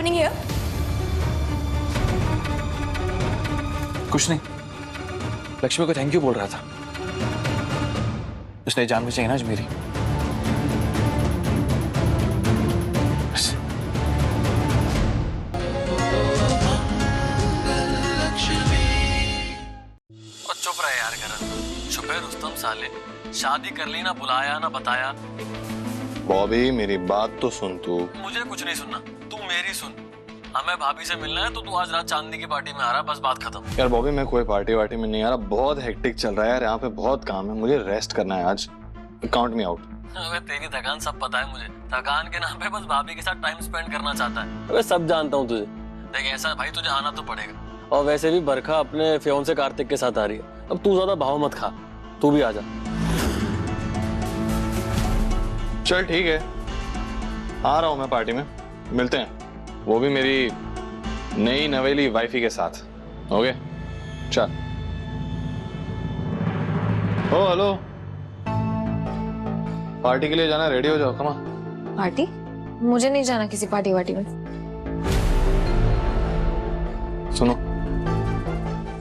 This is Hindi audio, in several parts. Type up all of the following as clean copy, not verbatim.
happening here? कुछ नहीं, लक्ष्मी को थैंक यू बोल रहा था। उसने जान बचाई ना आज मेरी। बस। और चुप रहे यार करण, छुपे रुस्तम साले, शादी कर ली ना बुलाया ना बताया। बॉबी मेरी बात तो सुन तू। मुझे कुछ नहीं सुनना, तू मेरी सुन। हमें भाभी से मिलना है तो तू आज रात चांदनी की पार्टी में आ रहा, बस बात खत्म। यार बॉबी मैं कोई पार्टी वार्टी में नहीं आ रहा, बहुत हेक्टिक चल रहा है यार, यहाँ पे बहुत काम है, मुझे रेस्ट करना है आज। Count me out. अबे तेरी थकान सब पता है मुझे, थकान के नाम पे बस भाभी के साथ टाइम स्पेंड करना चाहता है। अबे सब जानता हूँ तुझे। देख ऐसा भाई तुझे आना तो पड़ेगा, और वैसे भी बरखा अपने फियोंसे कार्तिक के साथ आ रही है। अब तू ज्यादा भाव मत खा, तू भी आ जा। चल ठीक है, आ रहा हूँ मैं पार्टी में, मिलते हैं, वो भी मेरी नई नवेली वाइफी के साथ। ओके चल। ओ हेलो, पार्टी के लिए जाना, रेडी हो जाओ, कमा। पार्टी? मुझे नहीं जाना किसी पार्टी वार्टी में। सुनो,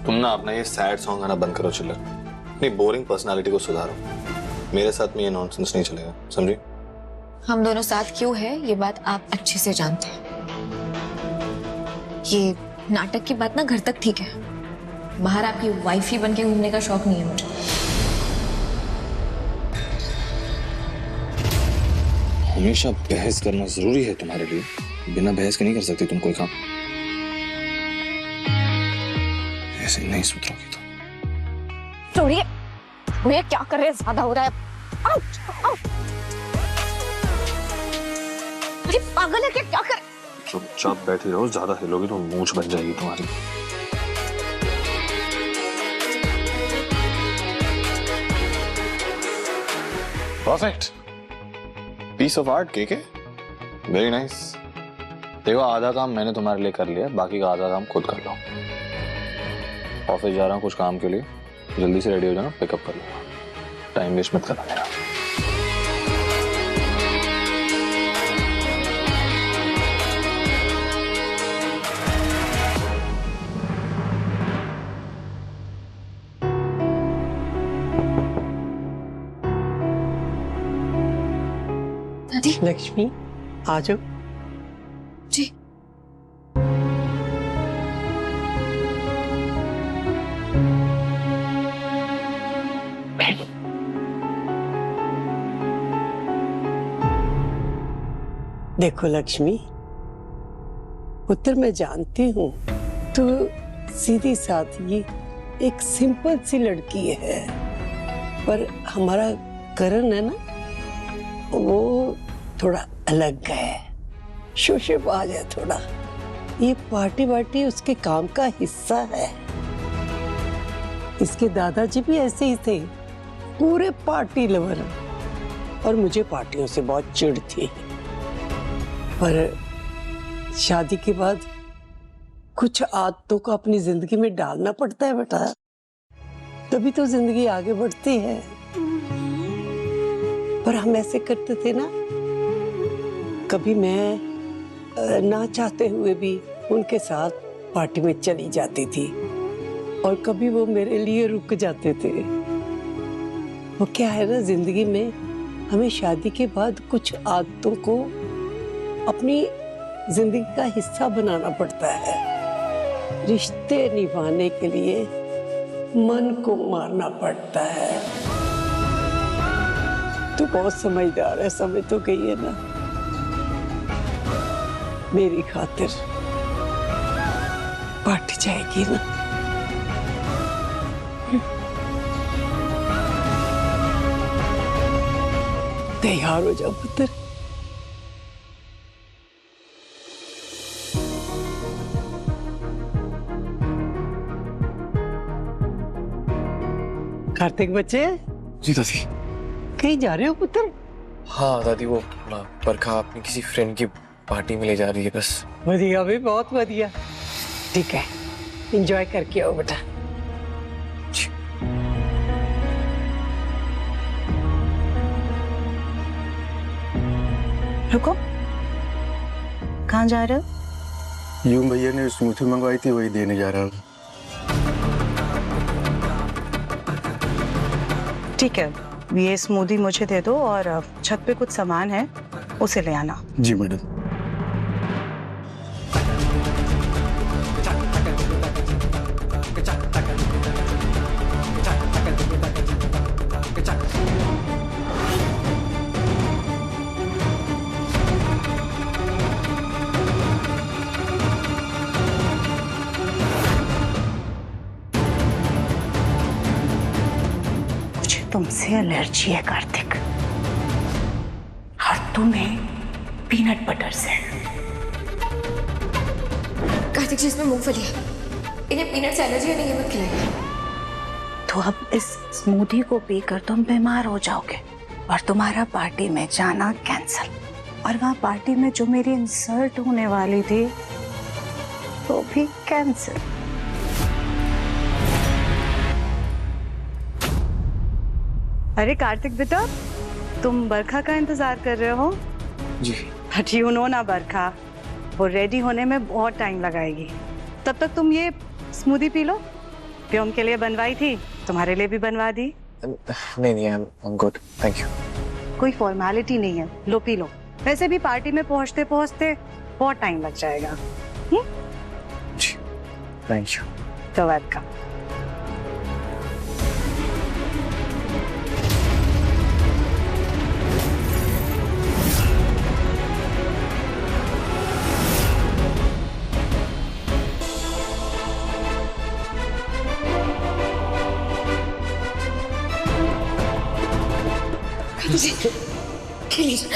तुम ना अपना ये सैड सॉन्ग गाना बंद करो चिल्लर, अपनी बोरिंग पर्सनालिटी को सुधारो। मेरे साथ में ये नॉनसेंस नहीं चलेगा, समझी? हम दोनों साथ क्यों है ये बात आप अच्छे से जानते हैं। ये नाटक की बात ना घर तक ठीक है, बाहर आपकी वाइफी बनके घूमने का शौक नहीं है मुझे। हमेशा बहस करना जरूरी है तुम्हारे लिए, बिना बहस के नहीं कर सकती तुम कोई काम। ऐसे नहीं सुधरोगी तो। छोड़िए, ये क्या कर रहे हैं, ज्यादा हो रहा है। Ouch, ouch. अरे पागल है क्या, क्या कर? चुपचाप बैठी रहो, ज्यादा हिलोगी तो मूंछ बन जाएगी तुम्हारी। Perfect, piece of art KK, very nice. देखो आधा काम मैंने तुम्हारे लिए कर लिया, बाकी का आधा काम खुद कर लो। ऑफिस जा रहा हूँ कुछ काम के लिए, जल्दी से रेडी हो जाना, पिकअप कर लो, टाइम वेस्ट मत करना मेरा। लक्ष्मी आ जाओ। जी देखो लक्ष्मी, पुत्र मैं जानती हूँ तू सीधी साधी एक सिंपल सी लड़की है, पर हमारा करण है ना, वो थोड़ा अलग है, शोशेबाज है थोड़ा। ये पार्टी वार्टी उसके काम का हिस्सा है। इसके दादाजी भी ऐसे ही थे, पूरे पार्टी लवर, और मुझे पार्टियों से बहुत चिढ़ थी। पर शादी के बाद कुछ आदतों को अपनी जिंदगी में डालना पड़ता है बेटा, तभी तो जिंदगी आगे बढ़ती है। पर हम ऐसे करते थे ना, कभी मैं ना चाहते हुए भी उनके साथ पार्टी में चली जाती थी, और कभी वो मेरे लिए रुक जाते थे। वो क्या है ना, जिंदगी में हमें शादी के बाद कुछ आदतों को अपनी जिंदगी का हिस्सा बनाना पड़ता है। रिश्ते निभाने के लिए मन को मारना पड़ता है। तू बहुत समझदार है, समझ तो गई है ना। मेरी खातिर पार्टी जाएगी ना? तैयार हो जाओ पुत्र। कार्तिक बच्चे। जी दादी। कहीं जा रहे हो पुत्र? हाँ दादी, वो बरखा अपनी किसी फ्रेंड की पार्टी में ले जा रही है बस। बढ़िया भी, बहुत बढ़िया। ठीक है, एंजॉय करके आओ बेटा। रुको, कहाँ जा रहे हो? यूं भैया ने स्मूथी मंगवाई थी, वही देने जा रहा हूँ। ठीक है, ये स्मूदी मुझे दे दो और छत पे कुछ सामान है उसे ले आना। जी मैडम। मुझे तुमसे एलर्जी है कार्तिक, और तुम्हें पीनट बटर से। कार्तिक जी, इसमें मूंगफली है, इन्हें पीनट से एलर्जी है, नहीं ये मत खिलाइए। तो अब इस स्मूदी को पीकर तुम बीमार हो जाओगे और तुम्हारा पार्टी में जाना कैंसल। और वहाँ पार्टी में जो मेरी इंसल्ट होने वाली थी वो भी कैंसल। अरे कार्तिक बेटा, तुम बरखा का इंतजार कर रहे हो? जी। बट यू नो ना बरखा, वो रेडी होने में बहुत टाइम लगाएगी। तब तक तुम ये स्मूदी पी लो, प्योम के लिए बनवाई थी, तुम्हारे लिए भी बनवा दी। नहीं, I am good, thank you. कोई फॉर्मेलिटी नहीं है, लो पी लो। वैसे भी पार्टी में पहुंचते पहुंचते बहुत टाइम लग जाएगा। जी, थैंक यू। तो वेलकम। जी, खेलिए।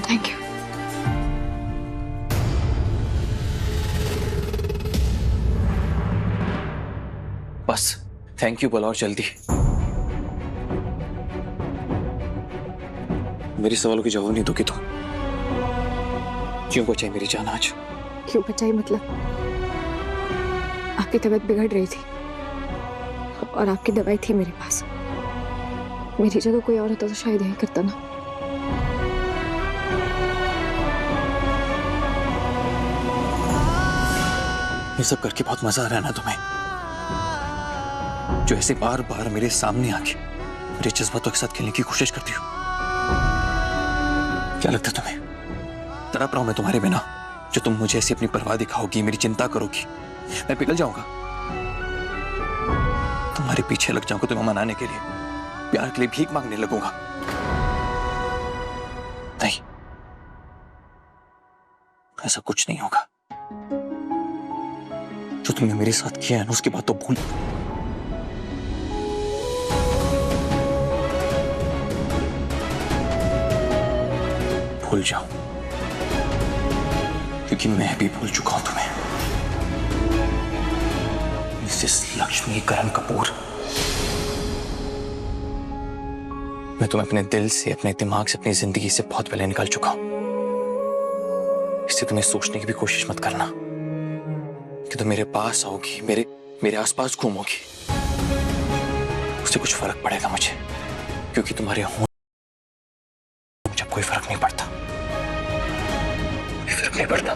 Thank you. बस थैंक यू बोला और जल्दी। मेरी सवालों की जवाब नहीं दोगे तो क्यों बचाई मेरी जान आज? क्यों बचाई मतलब? आपकी तबीयत बिगड़ रही थी और आपकी दवाई थी मेरे पास। मेरी जगह कोई और होता तो शायद यही करता ना। ये सब करके बहुत मजा आ रहा है ना तुम्हें? जो ऐसे बार बार मेरे सामने आके मेरे जज्बातों के साथ खेलने की कोशिश करती हो। क्या लगता है तुम्हें तड़प रहा हूं मैं तुम्हारे बिना? जो तुम मुझे ऐसी अपनी परवाह दिखाओगी, मेरी चिंता करोगी, मैं पिघल जाऊंगा, तुम्हारे पीछे लग जाऊंगा, तुम्हें मनाने के लिए, प्यार के लिए भीख मांगने लगूंगा। नहीं, ऐसा कुछ नहीं होगा। जो तुमने मेरे साथ किया है ना, उसके बाद तो भूल जाओ, क्योंकि मैं भी भूल चुका हूं तुम्हें। मिसेस लक्ष्मी करण कपूर, मैं तुम्हें अपने दिल से, अपने दिमाग से, अपनी जिंदगी से बहुत पहले निकाल चुका हूं। इससे तुम्हें सोचने की भी कोशिश मत करना कि तुम मेरे पास आओगी, मेरे आसपास घूमोगी, उससे कुछ फर्क पड़ेगा मुझे, क्योंकि तुम्हारे होने मुझे कोई फर्क नहीं पड़ता। फर्क नहीं पड़ता।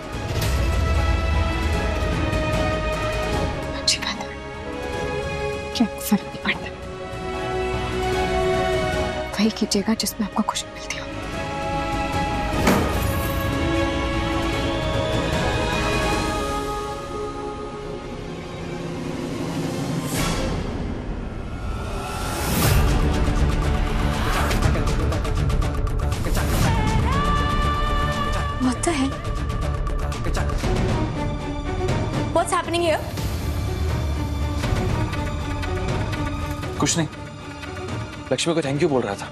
अच्छी बात है, क्या फर्क नहीं पड़ता? वही कीजिएगा जिसमें आपको खुशी मिलती हो। What the hell? What's happening here? कुछ नहीं, लक्ष्मी को थैंक यू बोल रहा था।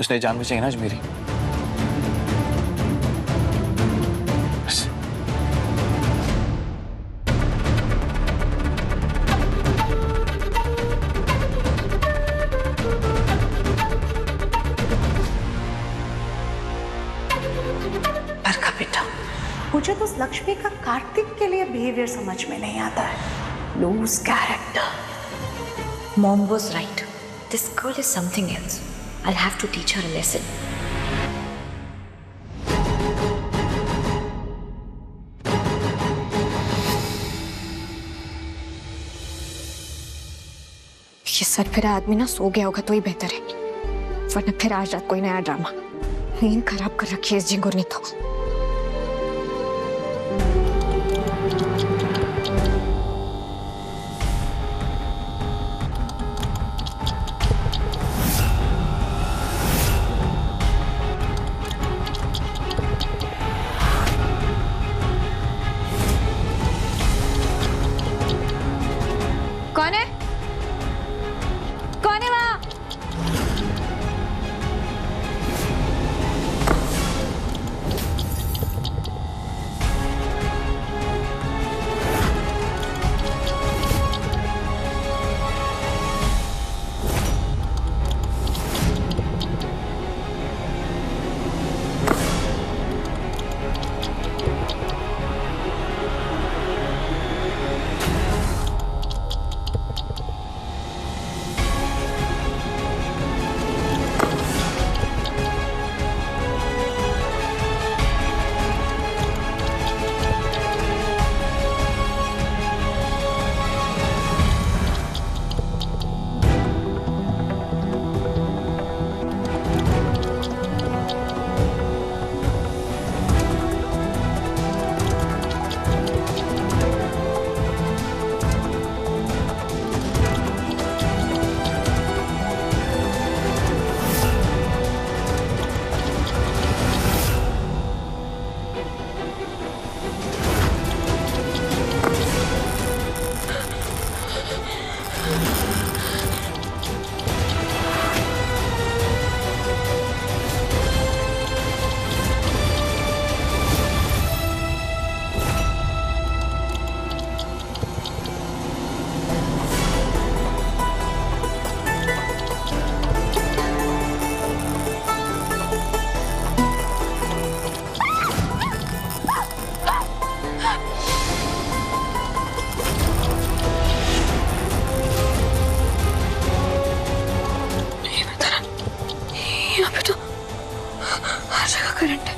उसने जान बचाई ना आज मेरी। लक्ष्मी का कार्तिक के लिए बिहेवियर समझ में नहीं आता है। Loose character. Mom was right. This girl is something else. I'll have to teach her a lesson. ये सर फिर आदमी ना सो गया होगा तो ही बेहतर है, वरना फिर आज रात कोई नया ड्रामा। नींद खराब कर रखी है इस जिंगुर ने तो। कौन है? कौन है वहां? यहाँ पे तो हर जगह करंट है।